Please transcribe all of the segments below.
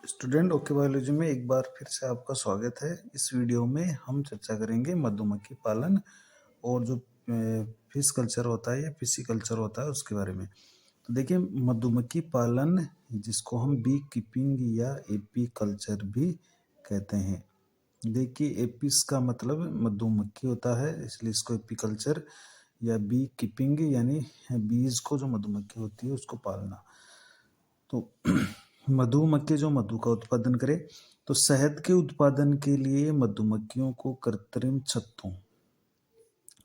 Student okay biology में एक बार फिर से आपका स्वागत है। इस वीडियो में हम चर्चा करेंगे मधुमक्खी पालन और जो फिश कल्चर होता है या फिशी कल्चर होता है उसके बारे में। तो देखिए, मधुमक्खी पालन जिसको हम बी कीपिंग या एपी कल्चर भी कहते हैं। देखिए, एपिस का मतलब मधुमक्खी होता है, इसलिए इसको एपी कल्चर या बी कीपिंग यानी बीज को जो मधुमक्खी होती है उसको पालना। तो मधुमक्खी जो मधु का उत्पादन करे, तो शहद के उत्पादन के लिए मधुमक्खियों को कृत्रिम छत्तों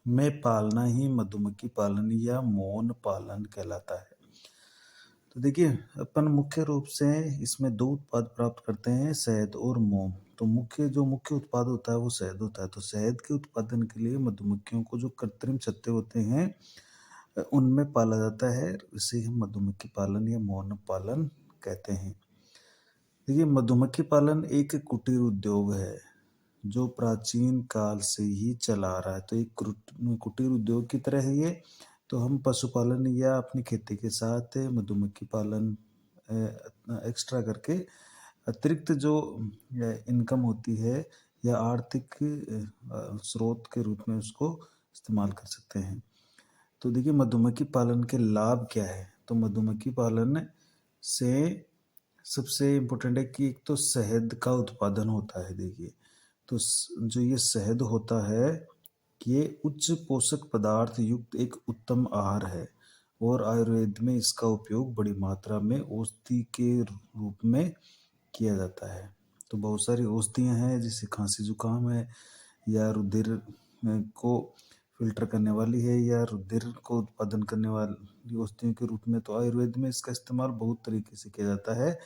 में पालना ही मधुमक्खी पालन या मौन पालन कहलाता है। तो देखिए, अपन मुख्य रूप से इसमें दो उत्पाद प्राप्त करते हैं, शहद और मोम। तो मुख्य उत्पाद होता है वो शहद होता है। तो शहद के उत्पादन के लिए मधुमक्खियों को जो कृत्रिम छत्ते होते हैं उनमें पाला जाता है, इसे हम मधुमक्खी पालन या मौन पालन कहते हैं। देखिए, मधुमक्खी पालन एक कुटीर उद्योग है जो प्राचीन काल से ही चला आ रहा है। तो एक कुटीर उद्योग की तरह है ये। तो हम पशुपालन या अपनी खेती के साथ मधुमक्खी पालन एक्स्ट्रा करके अतिरिक्त जो इनकम होती है या आर्थिक स्रोत के रूप में उसको इस्तेमाल कर सकते हैं। तो देखिए, मधुमक्खी पालन के लाभ क्या है। तो मधुमक्खी पालन से सबसे इम्पोर्टेंट है कि एक तो शहद का उत्पादन होता है। देखिए, तो जो ये शहद होता है, ये उच्च पोषक पदार्थ युक्त एक उत्तम आहार है और आयुर्वेद में इसका उपयोग बड़ी मात्रा में औषधि के रूप में किया जाता है। तो बहुत सारी औषधियाँ हैं, जैसे खांसी जुकाम है या रुधिर को फिल्टर करने वाली है या रुधिर को उत्पादन करने वाली औषधियों के रूप में। तो आयुर्वेद में इसका इस्तेमाल बहुत तरीके से किया जाता है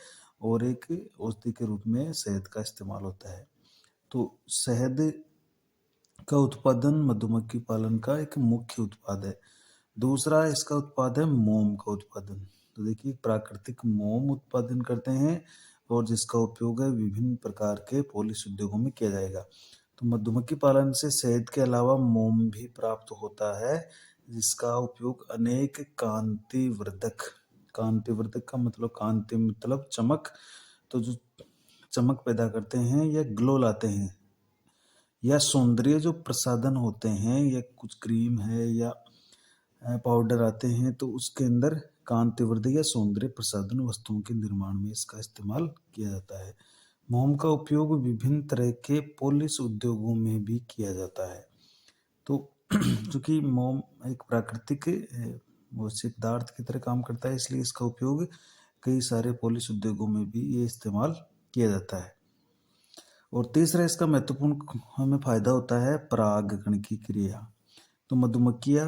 और एक औषधि के रूप में शहद का इस्तेमाल होता है। तो शहद का उत्पादन मधुमक्खी पालन का एक मुख्य उत्पाद है। दूसरा इसका उत्पाद है मोम का उत्पादन। तो देखिए, प्राकृतिक मोम उत्पादन करते हैं और जिसका उपयोग है विभिन्न प्रकार के पॉलिश उद्योगों में किया जाएगा। तो मधुमक्खी पालन से शहद के अलावा मोम भी प्राप्त होता है, जिसका उपयोग अनेक कांति वर्धक का मतलब कांति मतलब चमक, तो जो चमक पैदा करते हैं या ग्लो लाते हैं या सौंदर्य जो प्रसाधन होते हैं या कुछ क्रीम है या पाउडर आते हैं, तो उसके अंदर कांतिवर्धक या सौंदर्य प्रसाधन वस्तुओं के निर्माण में इसका इस्तेमाल किया जाता है। मोम का उपयोग विभिन्न तरह के पॉलिश उद्योगों में भी किया जाता है। तो चूंकि मोम एक प्राकृतिक वो पदार्थ की तरह काम करता है, इसलिए इसका उपयोग कई सारे पॉलिश उद्योगों में भी ये इस्तेमाल किया जाता है। और तीसरा इसका महत्वपूर्ण हमें फायदा होता है परागकण की क्रिया। तो मधुमक्खियाँ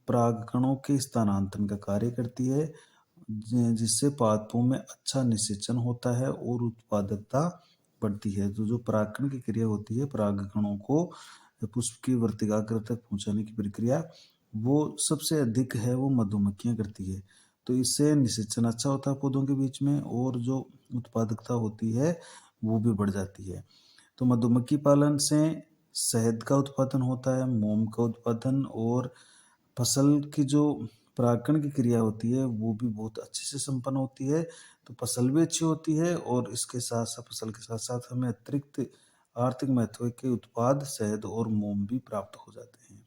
परागकणों के स्थानांतरण का कार्य करती है, जिससे पादपों में अच्छा निषेचन होता है और उत्पादकता बढ़ती है। तो जो परागकण की क्रिया होती है, परागकणों को पुष्प की वर्तिकाग्र तक पहुंचाने की प्रक्रिया, वो सबसे अधिक है वो मधुमक्खियां करती है। तो इससे निषेचन अच्छा होता है पौधों के बीच में और जो उत्पादकता होती है वो भी बढ़ जाती है। तो मधुमक्खी पालन से शहद का उत्पादन होता है, मोम का उत्पादन और फसल की जो परागण की क्रिया होती है वो भी बहुत अच्छे से संपन्न होती है। तो फसल भी अच्छी होती है और इसके साथ साथ फसल के साथ साथ हमें अतिरिक्त आर्थिक महत्व के उत्पाद शहद और मोम भी प्राप्त हो जाते हैं।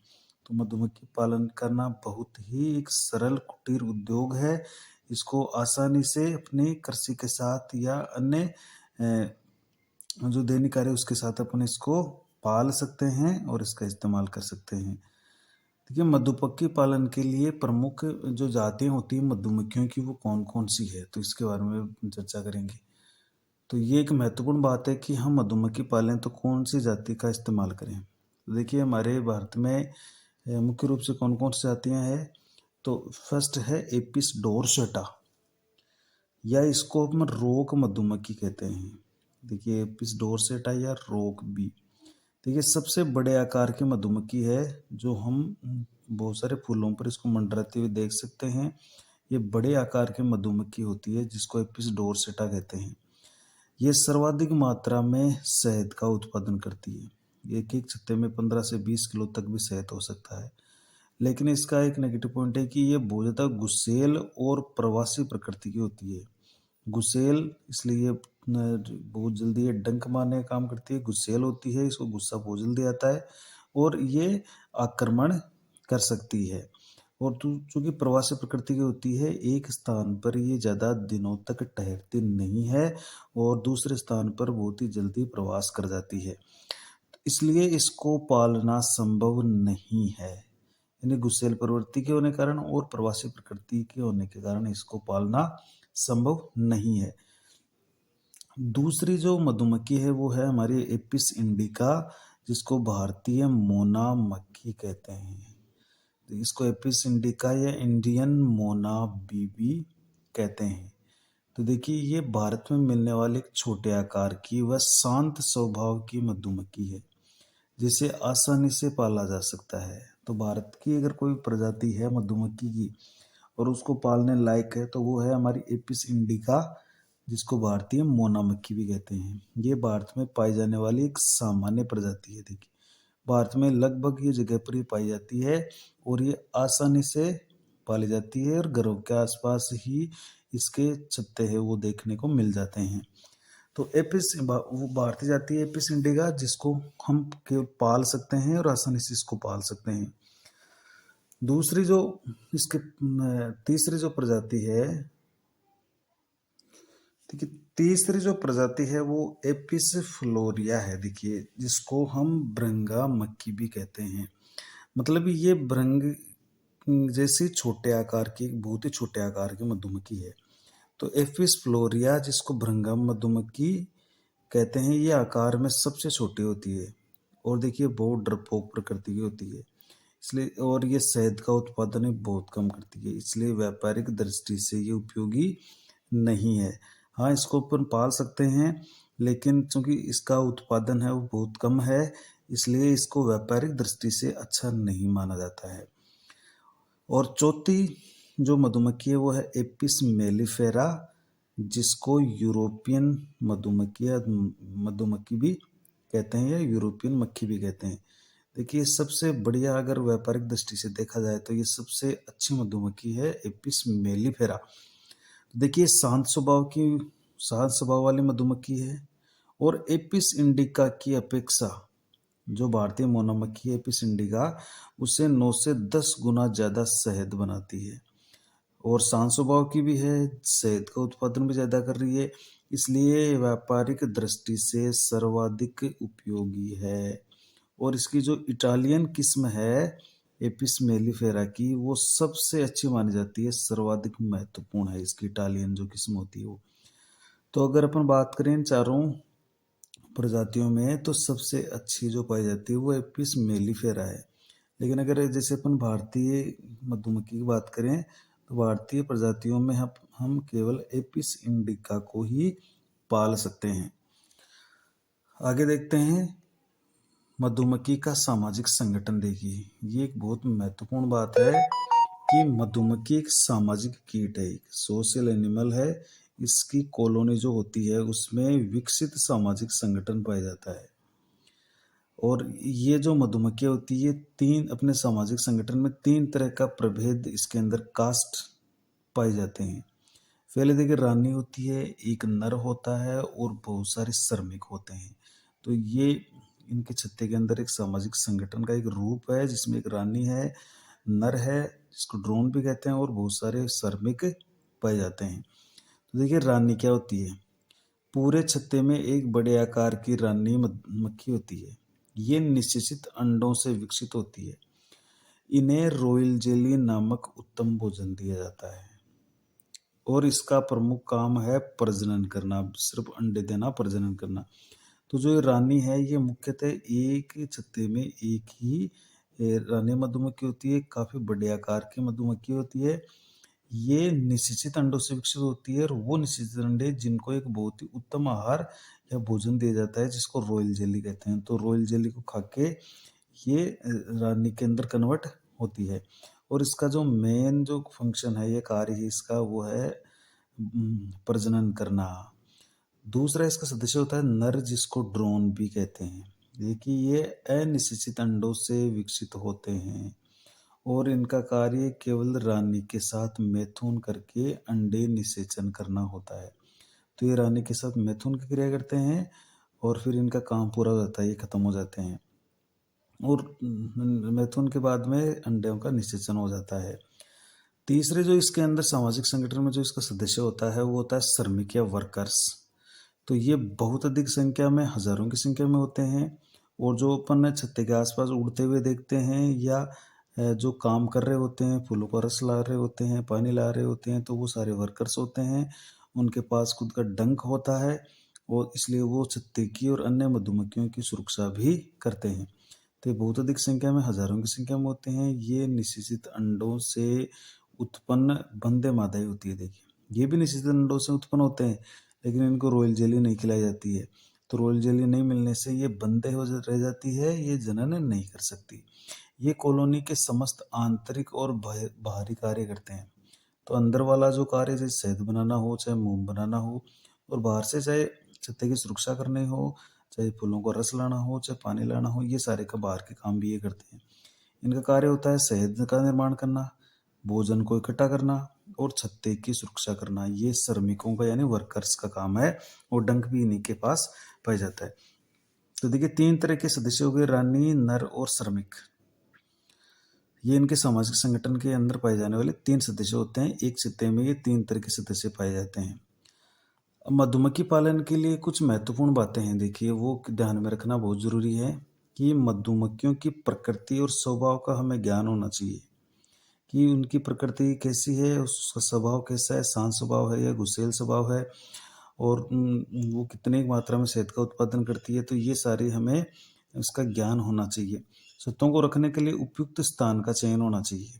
तो मधुमक्खी पालन करना बहुत ही एक सरल कुटीर उद्योग है। इसको आसानी से अपनी कृषि के साथ या अन्य जो दैनिक कार्य उसके साथ अपन इसको पाल सकते हैं और इसका इस्तेमाल कर सकते हैं। देखिए, मधुमक्खी पालन के लिए प्रमुख जो जातियां होती हैं मधुमक्खियों की, वो कौन कौन सी है, तो इसके बारे में चर्चा करेंगे। तो ये एक महत्वपूर्ण बात है कि हम मधुमक्खी पालें तो कौन सी जाति का इस्तेमाल करें। तो देखिए, हमारे भारत में मुख्य रूप से कौन कौन सी जातियाँ हैं। तो फर्स्ट है एपिस डोरसेटा, या इसको हम रोक मधुमक्खी कहते हैं। देखिए, एपिस डोरसेटा या रोक बी, देखिए सबसे बड़े आकार की मधुमक्खी है जो हम बहुत सारे फूलों पर इसको मंडराते हुए देख सकते हैं। ये बड़े आकार की मधुमक्खी होती है जिसको एपिस डोरसेटा कहते हैं। ये सर्वाधिक मात्रा में शहद का उत्पादन करती है। एक एक छत्ते में 15 से 20 किलो तक भी शहद हो सकता है। लेकिन इसका एक नेगेटिव पॉइंट है कि ये बहुत ज़्यादा गुस्सेल और प्रवासी प्रकृति की होती है। गुस्सेल इसलिए बहुत जल्दी ये डंक मारने का काम करती है, गुस्सैल होती है, इसको गुस्सा बहुत जल्दी आता है और ये आक्रमण कर सकती है। और चूँकि प्रवासी प्रकृति की होती है, एक स्थान पर ये ज़्यादा दिनों तक ठहरती नहीं है और दूसरे स्थान पर बहुत ही जल्दी प्रवास कर जाती है। इसलिए इसको पालना संभव नहीं है। यानी गुस्सैल प्रवृत्ति के होने के कारण और प्रवासी प्रकृति के होने के कारण इसको पालना संभव नहीं है। दूसरी जो मधुमक्खी है वो है हमारी एपिस इंडिका, जिसको भारतीय मोना मक्खी कहते हैं। तो इसको एपिस इंडिका या इंडियन मोना बीबी कहते हैं। तो देखिए ये भारत में मिलने वाले एक छोटे आकार की व शांत स्वभाव की मधुमक्खी है, जिसे आसानी से पाला जा सकता है। तो भारत की अगर कोई प्रजाति है मधुमक्खी की और उसको पालने लायक है तो वो है हमारी एपिस इंडिका, जिसको भारतीय मोना मक्खी भी कहते हैं। ये भारत में पाई जाने वाली एक सामान्य प्रजाति है। देखिए भारत में लगभग ये जगह पर ही पाई जाती है और ये आसानी से पाली जाती है और घरों के आसपास ही इसके छत्ते हैं वो देखने को मिल जाते हैं। तो वो भारतीय जाति है एपिस इंडिका, जिसको हम केवल पाल सकते हैं और आसानी से इसको पाल सकते हैं। दूसरी जो इसके तीसरी जो प्रजाति है, देखिए तीसरी जो प्रजाति है वो एपिस फ्लोरिया है। देखिए जिसको हम भृंगा मक्खी भी कहते हैं। मतलब ये भृंग जैसी छोटे आकार की, बहुत ही छोटे आकार की मधुमक्खी है। तो एपिस फ्लोरिया, जिसको भृंगा मधुमक्खी कहते हैं, ये आकार में सबसे छोटी होती है और देखिए बहुत डरपोक प्रकृति की होती है। इसलिए और ये शहद का उत्पादन भी बहुत कम करती है, इसलिए व्यापारिक दृष्टि से ये उपयोगी नहीं है। हाँ, इसको अपन पाल सकते हैं, लेकिन चूंकि इसका उत्पादन है वो बहुत कम है, इसलिए इसको व्यापारिक दृष्टि से अच्छा नहीं माना जाता है। और चौथी जो मधुमक्खी है वो है एपिस मेलिफेरा, जिसको यूरोपियन मधुमक्खी या मधुमक्खी भी कहते हैं या यूरोपियन मक्खी भी कहते हैं। देखिए सबसे बढ़िया अगर व्यापारिक दृष्टि से देखा जाए तो ये सबसे अच्छी मधुमक्खी है एपिस मेलिफेरा। देखिए शांत स्वभाव वाली मधुमक्खी है और एपिस इंडिका की अपेक्षा जो भारतीय मोना मक्खी है एपिस इंडिका, उससे 9 से 10 गुना ज़्यादा शहद बनाती है और शांत स्वभाव की भी है, शहद का उत्पादन भी ज़्यादा कर रही है, इसलिए व्यापारिक दृष्टि से सर्वाधिक उपयोगी है। और इसकी जो इटालियन किस्म है एपिस मेलिफेरा की, वो सबसे अच्छी मानी जाती है, सर्वाधिक महत्वपूर्ण है इसकी इटालियन जो किस्म होती है वो। तो अगर अपन बात करें इन चारों प्रजातियों में तो सबसे अच्छी जो पाई जाती है वो एपिस मेलिफेरा है। लेकिन अगर जैसे अपन भारतीय मधुमक्खी की बात करें तो भारतीय प्रजातियों में हम केवल एपिस इंडिका को ही पाल सकते हैं। आगे देखते हैं मधुमक्खी का सामाजिक संगठन। देखिए ये एक बहुत महत्वपूर्ण बात है कि मधुमक्खी एक सामाजिक कीट है, एक सोशल एनिमल है। इसकी कॉलोनी जो होती है उसमें विकसित सामाजिक संगठन पाया जाता है और ये जो मधुमक्खी होती है तीन अपने सामाजिक संगठन में तीन तरह का प्रभेद इसके अंदर कास्ट पाए जाते हैं। पहले देखिए रानी होती है, एक नर होता है और बहुत सारे श्रमिक होते हैं। तो ये इनके छत्ते के अंदर एक सामाजिक संगठन का एक रूप है, जिसमें एक रानी है, नर है जिसको ड्रोन भी कहते हैं और बहुत सारे श्रमिक पाए जाते हैं। तो देखिए रानी क्या होती है, पूरे छत्ते में एक बड़े आकार की रानी मक्खी होती है। ये निषेचित अंडों से विकसित होती है। इन्हें रॉयल जेली नामक उत्तम भोजन दिया जाता है और इसका प्रमुख काम है प्रजनन करना, सिर्फ अंडे देना, प्रजनन करना। तो जो ये रानी है ये मुख्यतः एक छत्ते में एक ही रानी मधुमक्खी होती है, काफी बड़े आकार की मधुमक्खी होती है। ये निषेचित अंडों से विकसित होती है और वो निषेचित अंडे जिनको एक बहुत ही उत्तम आहार या भोजन दिया जाता है, जिसको रॉयल जेली कहते हैं। तो रॉयल जेली को खा के ये रानी के अंदर कन्वर्ट होती है और इसका जो मेन जो फंक्शन है, ये कार्य है इसका, वो है प्रजनन करना। दूसरा इसका सदस्य होता है नर, जिसको ड्रोन भी कहते हैं। देखिए ये अनिषेचित अंडों से विकसित होते हैं और इनका कार्य केवल रानी के साथ मैथुन करके अंडे निषेचन करना होता है। तो ये रानी के साथ मैथुन की क्रिया करते हैं और फिर इनका काम पूरा हो जाता है, ये खत्म हो जाते हैं। और मैथुन के बाद में अंडों का निषेचन हो जाता है। तीसरे जो इसके अंदर सामाजिक संगठन में जो इसका सदस्य होता है वो होता है श्रमिक या वर्कर्स। तो ये बहुत अधिक संख्या में, हजारों की संख्या में होते हैं। और जो अपन छत्ते के आसपास उड़ते हुए देखते हैं या जो काम कर रहे होते हैं, फूलों का रस ला रहे होते हैं, पानी ला रहे होते हैं, तो वो सारे वर्कर्स होते हैं। उनके पास खुद का डंक होता है और इसलिए वो छत्ते की और अन्य मधुमक्खियों की सुरक्षा भी करते हैं। तो ये बहुत अधिक संख्या में, हजारों की संख्या में होते हैं। ये निषेचित अंडों से उत्पन्न बंदे मादाएं होती है। देखिए, ये भी निषेचित अंडों से उत्पन्न होते हैं, लेकिन इनको रॉयल जेली नहीं खिलाई जाती है। तो रॉयल जेली नहीं मिलने से ये बंदे रह जाती है, ये जनन नहीं कर सकती। ये कॉलोनी के समस्त आंतरिक और बाहरी कार्य करते हैं। तो अंदर वाला जो कार्य, जैसे शहद बनाना हो, चाहे मोम बनाना हो, और बाहर से चाहे छत्ते की सुरक्षा करनी हो, चाहे फूलों का रस लाना हो, चाहे पानी लाना हो, ये सारे का बाहर के काम भी ये करते हैं। इनका कार्य होता है शहद का निर्माण करना, भोजन को इकट्ठा करना और छत्ते की सुरक्षा करना। ये श्रमिकों का यानी वर्कर्स का काम है और डंक भी इन्हीं के पास पाया जाता है। तो देखिए, 3 तरह के सदस्य हो गए, रानी, नर और श्रमिक। ये इनके सामाजिक संगठन के अंदर पाए जाने वाले 3 सदस्य होते हैं। एक चित्ते में ये 3 तरह के सदस्य पाए जाते हैं। अब मधुमक्खी पालन के लिए कुछ महत्वपूर्ण बातें हैं, देखिए वो ध्यान में रखना बहुत जरूरी है कि मधुमक्खियों की प्रकृति और स्वभाव का हमें ज्ञान होना चाहिए कि उनकी प्रकृति कैसी है, उसका स्वभाव कैसा है, शांत स्वभाव है या गुस्सैल स्वभाव है, और वो कितनी मात्रा में शहद का उत्पादन करती है। तो ये सारी हमें इसका ज्ञान होना चाहिए। छत्तों को रखने के लिए उपयुक्त स्थान का चयन होना चाहिए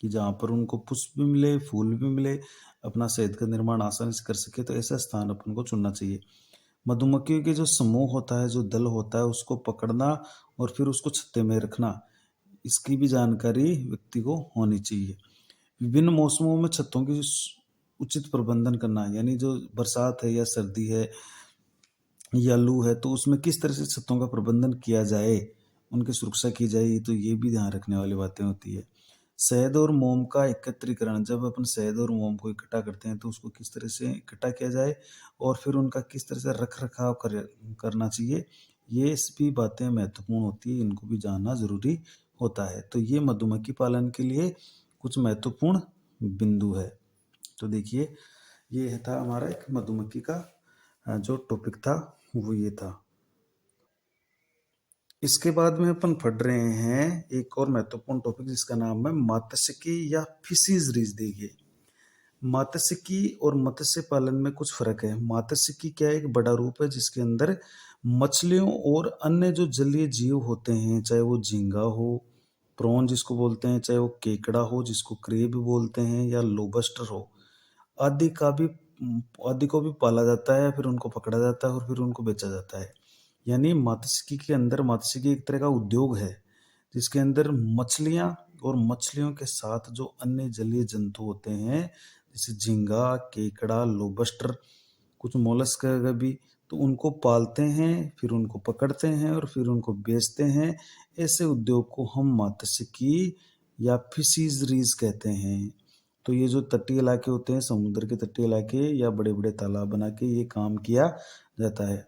कि जहाँ पर उनको पुष्प भी मिले, फूल भी मिले, अपना शहद का निर्माण आसानी से कर सके, तो ऐसा स्थान अपन को चुनना चाहिए। मधुमक्खियों के जो समूह होता है, जो दल होता है, उसको पकड़ना और फिर उसको छत्ते में रखना, इसकी भी जानकारी व्यक्ति को होनी चाहिए। विभिन्न मौसमों में छत्तों की उचित प्रबंधन करना, यानी जो बरसात है या सर्दी है या लू है, तो उसमें किस तरह से छत्तों का प्रबंधन किया जाए, उनकी सुरक्षा की जाए, तो ये भी ध्यान रखने वाली बातें होती है। शहद और मोम का एकत्रीकरण, जब अपन शहद और मोम को इकट्ठा करते हैं तो उसको किस तरह से इकट्ठा किया जाए और फिर उनका किस तरह से रख रखाव करना चाहिए, ये भी बातें महत्वपूर्ण होती है, इनको भी जानना जरूरी होता है। तो ये मधुमक्खी पालन के लिए कुछ महत्वपूर्ण बिंदु है। तो देखिए, ये था हमारा एक मधुमक्खी का जो टॉपिक था वो ये था। इसके बाद में अपन पढ़ रहे हैं एक और महत्वपूर्ण टॉपिक जिसका नाम है मात्स्यिकी या फिशरीज। देखिए, मात्स्यिकी और मत्स्य पालन में कुछ फर्क है। मात्स्यिकी क्या है? एक बड़ा रूप है जिसके अंदर मछलियों और अन्य जो जलीय जीव होते हैं, चाहे वो झींगा हो, प्रॉन जिसको बोलते हैं, चाहे वो केकड़ा हो जिसको क्रेब बोलते हैं, या लोबस्टर हो, आदि का भी आदि को भी पाला जाता है, फिर उनको पकड़ा जाता है और फिर उनको बेचा जाता है। यानी मात्स्यिकी के अंदर, मात्स्यिकी एक तरह का उद्योग है जिसके अंदर मछलियां और मछलियों के साथ जो अन्य जलीय जंतु होते हैं, जैसे झींगा, केकड़ा, लोबस्टर, कुछ मोलस्क भी, तो उनको पालते हैं, फिर उनको पकड़ते हैं और फिर उनको बेचते हैं। ऐसे उद्योग को हम मात्स्यिकी या फिशरीज कहते हैं। तो ये जो तटीय इलाके होते हैं, समुद्र के तटीय इलाके या बड़े बड़े तालाब बना के ये काम किया जाता है।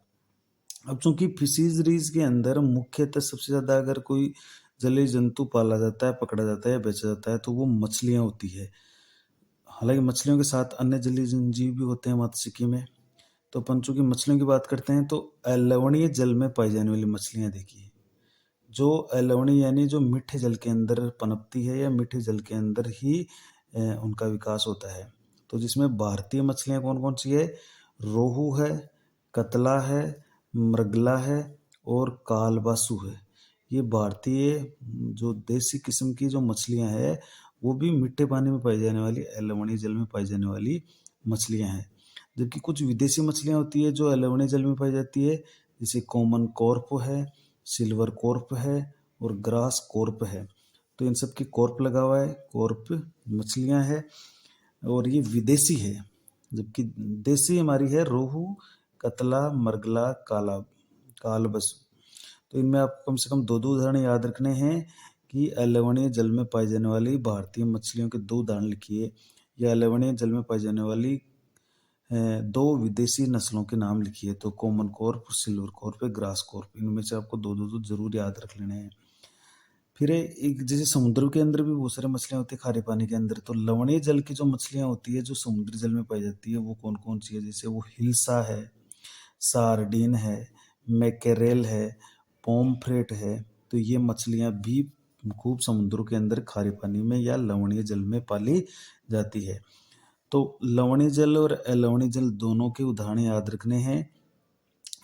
अब चूंकि फिशरीज के अंदर मुख्यतः सबसे ज्यादा अगर कोई जलीय जंतु पाला जाता है, पकड़ा जाता है या बेचा जाता है, तो वो मछलियां होती है। हालांकि मछलियों के साथ अन्य जलीय जीव भी होते हैं मात्स्यिकी में। तो अपन चूंकि मछलियों की बात करते हैं, तो लवणीय जल में पाई जाने वाली मछलियां देखिए, जो लवणीय यानी जो मीठे जल के अंदर पनपती है या मीठे जल के अंदर ही उनका विकास होता है। तो जिसमें भारतीय मछलियां कौन कौन सी है? रोहू है, कतला है, मृगला है और कालबासु है। ये भारतीय जो देसी किस्म की जो मछलियां हैं, वो भी मीठे पानी में पाई जाने वाली, लवणीय जल में पाई जाने वाली मछलियां हैं। जबकि कुछ विदेशी मछलियां होती है जो लवणीय जल में पाई जाती है, जैसे कॉमन कॉर्प है, सिल्वर कॉर्प है और ग्रास कॉर्प है। तो इन सब की कॉर्प लगा हुआ है, कॉर्प मछलियां है और ये विदेशी है। जबकि देसी हमारी है रोहू, कतला, मरगला, कालबस। तो इनमें आपको कम से कम दो दो उदाहरण याद रखने हैं कि लवणीय जल में पाई जाने वाली भारतीय मछलियों के दो उदाहरण लिखिए, या लवणीय जल में पाई जाने वाली दो विदेशी नस्लों के नाम लिखिए। तो common carp, silver Corp, grass Corp, इनमें से आपको दो दो तो जरूर याद रख लेने हैं। फिर एक जैसे समुद्र के अंदर भी बहुत सारी मछलियां होती है, खारे पानी के अंदर। तो लवणीय जल की जो मछलियां होती है जो समुद्री जल में पाई जाती है वो कौन कौन सी है? जैसे वो हिल्सा है, सार्डिन है, मैकेरेल है, पोम्फ्रेट है। तो ये मछलियां भी खूब समुद्रों के अंदर खारे पानी में या लवणीय जल में पाली जाती है। तो लवणीय जल और अलवणीय जल दोनों के उदाहरण याद रखने हैं।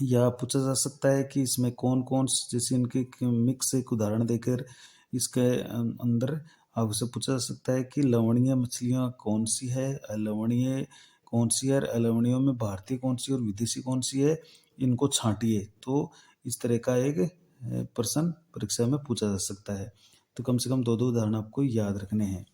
या पूछा जा सकता है कि इसमें कौन कौन जैसे इनके मिक्स एक उदाहरण देकर इसके अंदर आपसे पूछा जा सकता है कि लवणीय मछलियाँ कौन सी है, अलवणीय कौन सी है, और अलवणियों में भारतीय कौन सी और विदेशी कौन सी है, इनको छांटिए। तो इस तरह का एक प्रश्न परीक्षा में पूछा जा सकता है। तो कम से कम दो दो उदाहरण आपको याद रखने हैं।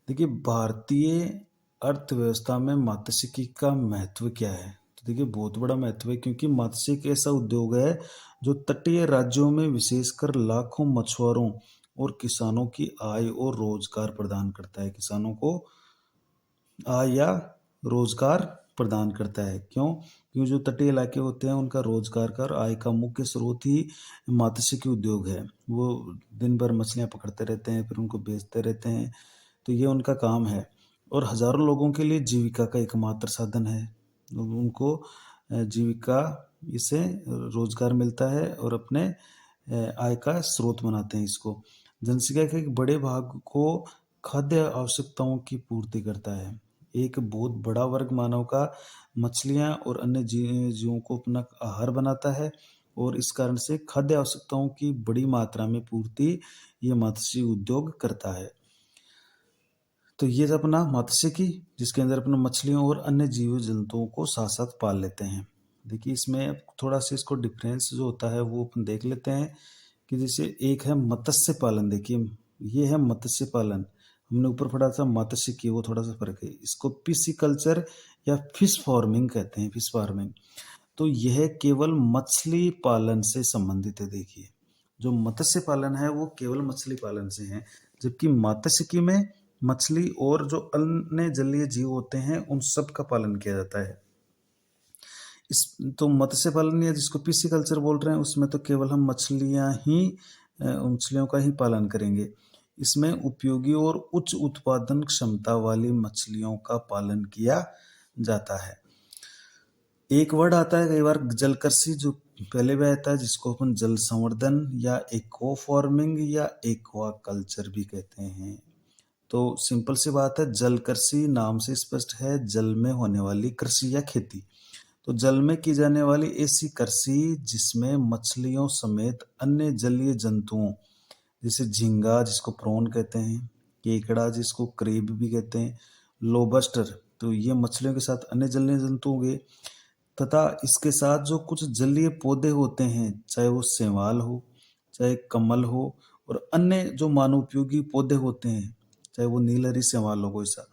देखिए, भारतीय अर्थव्यवस्था में मात्स्यिकी का महत्व क्या है? तो देखिए, बहुत बड़ा महत्व है, क्योंकि मत्स्य एक ऐसा उद्योग है जो तटीय राज्यों में विशेषकर लाखों मछुआरों और किसानों की आय और रोजगार प्रदान करता है। किसानों को आय या रोजगार प्रदान करता है। क्यों? क्योंकि जो तटीय इलाके होते हैं उनका रोजगार का और आय का मुख्य स्रोत ही मात्स्यिकी उद्योग है। वो दिन भर मछलियां पकड़ते रहते हैं, फिर उनको बेचते रहते हैं। तो ये उनका काम है और हजारों लोगों के लिए जीविका का एकमात्र साधन है। उनको जीविका इससे रोजगार मिलता है और अपने आय का स्रोत बनाते हैं इसको। जनसंख्या के एक बड़े भाग को खाद्य आवश्यकताओं की पूर्ति करता है। एक बहुत बड़ा वर्ग मानव का मछलियां और अन्य जीवों को अपना आहार बनाता है और इस कारण से खाद्य आवश्यकताओं की बड़ी मात्रा में पूर्ति ये मत्स्य उद्योग करता है। तो ये था अपना मत्स्यिकी, जिसके अंदर अपना मछलियों और अन्य जीव जंतुओं को साथ साथ पाल लेते हैं। देखिए, इसमें थोड़ा सा इसको डिफरेंस जो होता है वो अपन देख लेते हैं कि जैसे एक है मत्स्य पालन। देखिए, ये है मत्स्य पालन, हमने ऊपर पढ़ा था मत्स्यिकी, वो थोड़ा सा फर्क है। इसको पिसिकल्चर या फिश फार्मिंग कहते हैं, फिश फार्मिंग। तो यह केवल मछली पालन से संबंधित है। देखिए, जो मत्स्य पालन है वो केवल मछली पालन से है, जबकि मत्स्यिकी में मछली और जो अन्य जलीय जीव होते हैं उन सब का पालन किया जाता है। इस तो मत्स्य पालन या जिसको पिसिकल्चर बोल रहे हैं उसमें तो केवल हम मछलियों का ही पालन करेंगे। इसमें उपयोगी और उच्च उत्पादन क्षमता वाली मछलियों का पालन किया जाता है। एक वर्ड आता है कई बार जलकृषि, जो पहले भी आता है, जिसको अपन जल संवर्धन या इको फार्मिंग या एक्वा कल्चर भी कहते हैं। तो सिंपल सी बात है, जल कृषि नाम से स्पष्ट है, जल में होने वाली कृषि या खेती। तो जल में की जाने वाली ऐसी कृषि जिसमें मछलियों समेत अन्य जलीय जंतुओं जैसे झींगा जिसको प्रॉन कहते हैं, केकड़ा जिसको क्रेब भी कहते हैं, लोबस्टर, तो ये मछलियों के साथ अन्य जलीय जंतु हो गए। तथा इसके साथ जो कुछ जलीय पौधे होते हैं, चाहे वो शैवाल हो, चाहे कमल हो, और अन्य जो मानवोपयोगी पौधे होते हैं, चाहे वो नीलहरी शैवाल हो कोई सा,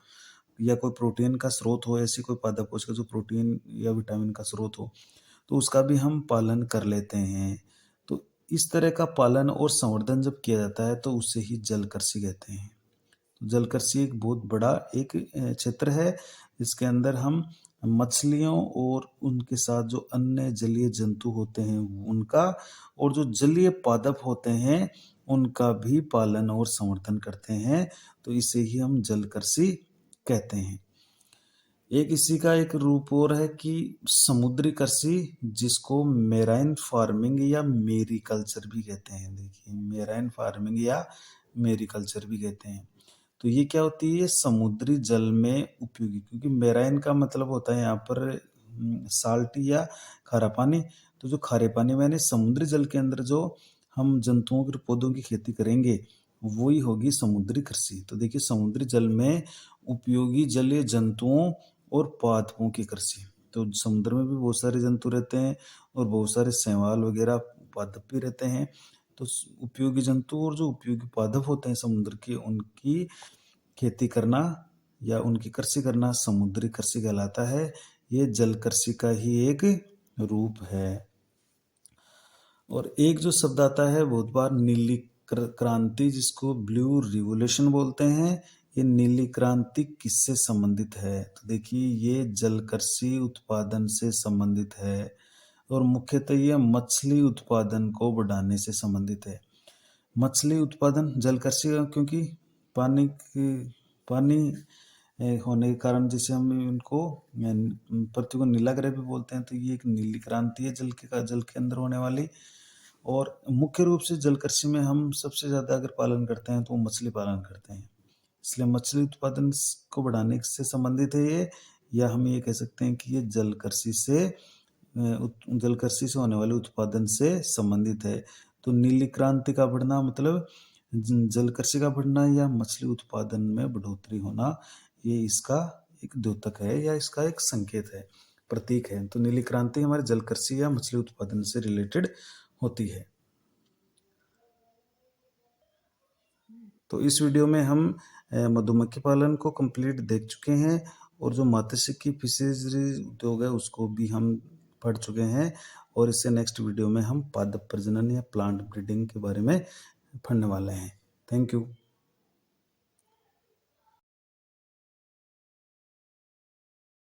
या कोई प्रोटीन का स्रोत हो, ऐसी कोई पादप हो उसका जो प्रोटीन या विटामिन का स्रोत हो, तो उसका भी हम पालन कर लेते हैं। तो इस तरह का पालन और संवर्धन जब किया जाता है तो उसे ही जल कृषि कहते हैं। जल कृषि एक बहुत बड़ा एक क्षेत्र है जिसके अंदर हम मछलियों और उनके साथ जो अन्य जलीय जंतु होते हैं उनका, और जो जलीय पादप होते हैं उनका भी पालन और संवर्धन करते हैं। तो इसे ही हम जल कृषि कहते हैं। एक इसी का एक रूप और है कि समुद्री कृषि, जिसको मेराइन फार्मिंग या मेरीकल्चर भी कहते हैं। देखिए, मेराइन फार्मिंग या मेरीकल्चर भी कहते हैं। तो ये क्या होती है? समुद्री जल में उपयोगी, क्योंकि मेराइन का मतलब होता है यहाँ पर साल्टी या खारा पानी। तो जो खारे पानी में यानी समुद्री जल के अंदर जो हम जंतुओं के पौधों की खेती करेंगे वही होगी समुद्री कृषि। तो देखिए, समुद्री जल में उपयोगी जलीय जंतुओं और पादपों की कृषि। तो समुद्र में भी बहुत सारे जंतु रहते हैं और बहुत सारे शैवाल वगैरह पादप भी रहते हैं। तो उपयोगी जंतु और जो उपयोगी पादप होते हैं समुद्र के, उनकी खेती करना या उनकी कृषि करना समुद्री कृषि कहलाता है। ये जल कृषि का ही एक रूप है। और एक जो शब्द आता है बहुत बार, नीली क्रांति, जिसको ब्लू रिवोल्यूशन बोलते हैं, ये नीली क्रांति किससे संबंधित है? तो देखिए ये जलकृषि उत्पादन से संबंधित है और मुख्यतः ये मछली उत्पादन को बढ़ाने से संबंधित है। मछली उत्पादन जलकृषि क्योंकि पानी होने के कारण जैसे हम इनको पृथ्वी को नीला ग्रह भी बोलते हैं, तो ये एक नीली क्रांति है जल के अंदर होने वाली। और मुख्य रूप से जलकृषि में हम सबसे ज़्यादा अगर पालन करते हैं तो मछली पालन करते हैं, इसलिए मछली उत्पादन को बढ़ाने से संबंधित है ये, या हम ये कह सकते हैं कि ये जलकृषि से होने वाले उत्पादन से संबंधित है। तो नीली क्रांति का बढ़ना मतलब जलकृषि का बढ़ना या मछली उत्पादन में बढ़ोतरी होना, ये इसका एक द्योतक है या इसका एक संकेत है, प्रतीक है। तो नीली क्रांति हमारे जलकृषि या मछली उत्पादन से रिलेटेड होती है। तो इस वीडियो में हम मधुमक्खी पालन को कंप्लीट देख चुके हैं और जो मात्स्यिकी फिशरी उद्योग है उसको भी हम पढ़ चुके हैं, और इससे नेक्स्ट वीडियो में हम पादप प्रजनन या प्लांट ब्रीडिंग के बारे में पढ़ने वाले हैं। Thank you.